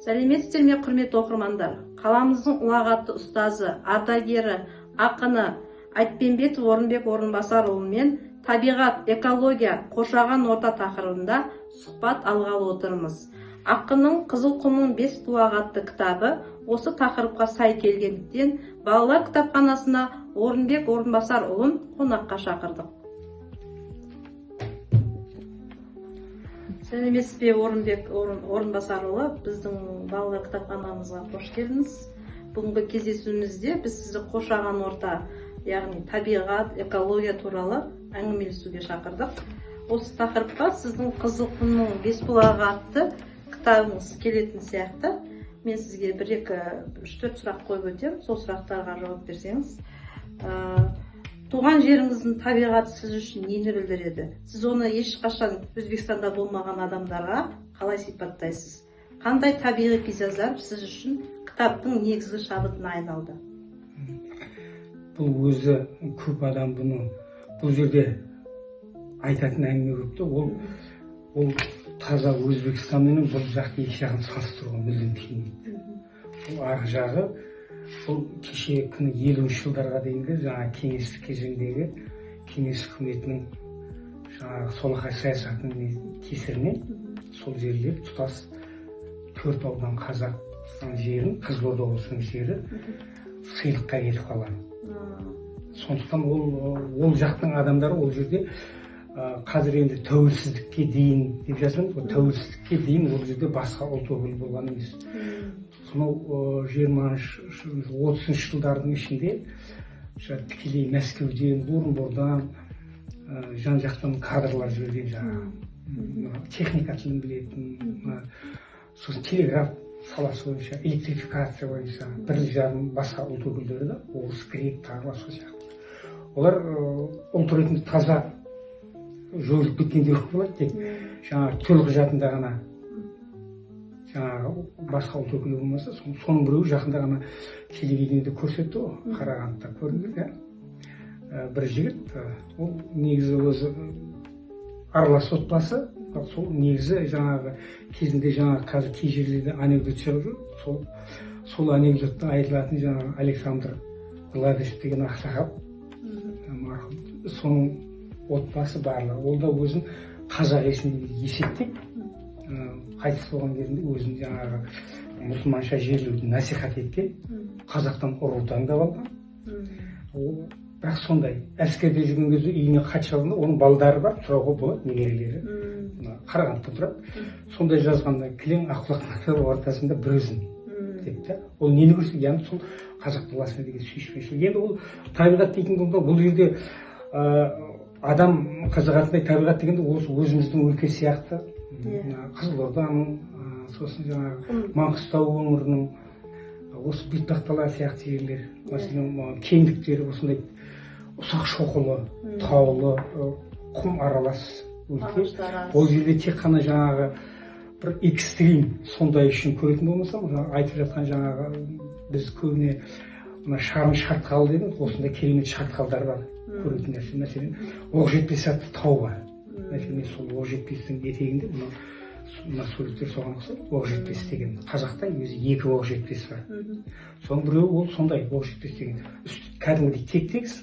Сәлеметсіздер ме, құрметті оқырмандар? Қаламыздың ұлағатты ұстазы, ардагері, ақыны Айтпенбетов Орынбек Орынбасарұлымен табиғат, экология, қоршаған орта тақырыбында сұхбат алғалы отырмыз. Ақынның Қызыл құмның 5 ұлағатты кітабы осы тақырыпқа сай келгендіктен балалар кітапханасына Орынбек Орынбасарұлын қонаққа шақырдық. Сәлеметсіз бе, Орынбек Орынбасарұлы, біздің балалар кітапханамызға қош келдіңіз. Бүгінгі кездесуімізде біз сізді қоршаған орта, яғни табиғат, экология туралы әңгімелесуге шақырдық. Осы тақырыпқа сіздің Қызыл құмның 5 бұлағы атты кітабыңыз келетін сияқты. Мен сізге 1-2-3-4 сұрақ қойып өтемін, сол сұрақтарға жауап берсеңіз. Туған жеріңіздің табиғаты сіз үшін нені білдіреді? Сіз оны ешқашан Өзбекстанда болмаған адамдарға қалай сипаттайсыз? Қандай табиғи пейзаждар сіз үшін кітаптың негізгі шабытына айналды? Бұл өзі көп адам бұл жерде айтатын әңгіме көп. Ол таза Өзбекстанмен бұл жақты екі жағын салыстыруға мүлдем келмейді. Бұл ар жағы, бұл кеше күні 50 жылдарға дейінгі жаңа кеңестік кезеңдегі кеңес үкіметінің жаңа солақай саясатының кесірінен сол жерлер тұтас 4 аудан Қазақстан жерін, Қызылорда облысының жері сыйлыққа кетіп қалған. Сондықтан ол жақтың адамдары ол жерде қазір енді тәуелсіздікке дейін деп жазамыз, тәуелсіздікке дейін ол жерде басқа ұлт өкілі болған емес. Сонау 20-30 жылдардың ішінде тікелей Мәскеуден, Орынбордан, жан-жақтан кадрлар жіберген жаңағы техника тілін білетін, сосын телеграф саласы бойынша, электрификация бойынша бір-жарым басқа ұлт өкілдері да, орыс, грек, тағы басқа сияқты. Олар ұлт ретінде таза жойылып кеткендер болады, тек жаңағы төлқұжатында ғана жаңағы басқа ұлт өкілі болмаса, соның біреуі жақында ғана телевидениеде көрсетті ғой, Қарағандыда көрінді. Бір жігіт, ол негізі өзі аралас отбасы, сол негізі жаңағы кезінде жаңағы қазір кей жерлерде анекдот шығып жүр, сол анекдотта айтылатын жаңағы Александр Гладыш деген ақсақал, соның отбасы барлығы. Ол да өзін қазақ есінде есептеп, қайтыс болған кезінде өзін жаңағы мұсылманша жерлеуді насихат еткен, қазақтан ұры таңдап алған. Бірақ сондай, әскерде жүрген кезде үйіне хат жазғанда, оның балдары бар, сұрауға болады, немерелері. Қарағандыда тұрады. Сондай жазғанда кілең аққұлақтың ортасында бір өзін депті. Ол нені көрсе, яғни сол қазақ баласына деген сүйіспеншілік. Енді ол табиғат дейтін болғанда, бұл жерде адам қызығатындай табиғат дегенде осы өзіміздің өлке сияқты, Қызылорданың, сосын жаңағы Маңғыстау өңірінің, осы Бетпақдала сияқты жерлер, мәселен кеңдіктері осындай ұсақ шоқылы, таулы, құм аралас өлке. Ол жерде тек қана жаңағы бір экстрим сондай үшін көретін болмасам, айтып жатқан жаңағы біз көбіне шарын шартқал дедік, осындай керемет шартқалдар бар көретін нәрсе. Мәселен, Оқжетпес атты тау бар. Мәселен, сол Оқжетпестің етегінде, мына суреттер соған ұқсайды, Оқжетпес деген. Қазақта өзі 2 Оқжетпес бар. Соның біреуі ол сондай Оқжетпес деген. Кәдімгідей тек-тегіс,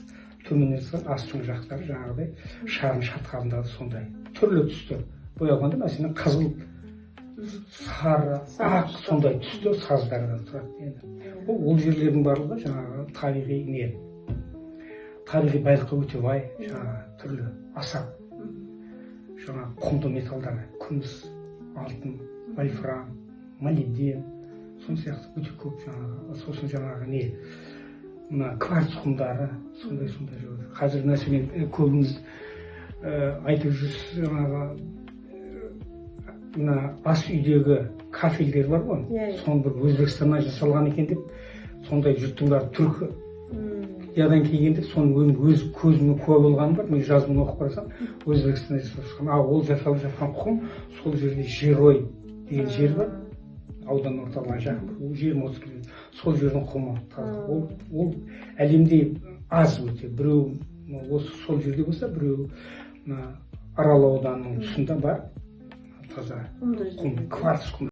төменнен астың жақтары жаңағыдай шарын шатқалындағы сондай. Түрлі түсті боялғанда, мәселен, қызыл, сары, ақ сондай түсті саздардан тұрады. Ол жерлердің барлығы жаңағы табиғи байлыққа өте бай, жаңағы түрлі асап, жаңағы құнды металдар, күміс, алтын, вольфрам, молибден, сон сияқты өте көп жаңағы, сосын жаңағы мына кварц құмдары, сондай жүр. Қазір мәселен көбіміз айтып жүрсіз, жаңағы мына ас үйдегі кафельдер бар ғой, соны бір Өзбекстаннан жасалған екен деп, сондай жұрттың бәрі түркі ядан келгенде соның өз көзіме куә болғаны бар. Мен жазуын оқып қарасам, Өзбекстанда жасалып шыққан. Ол жасалып жатқан құм, сол жерде Жерой деген жер бар, аудан орталығына жақын, 20-30 км. Сол жердің құмы. Ол әлемде аз өте. Біреу осы сол жерде болса, біреу Арал ауданының тұсында бар, таза құм, кварц құм.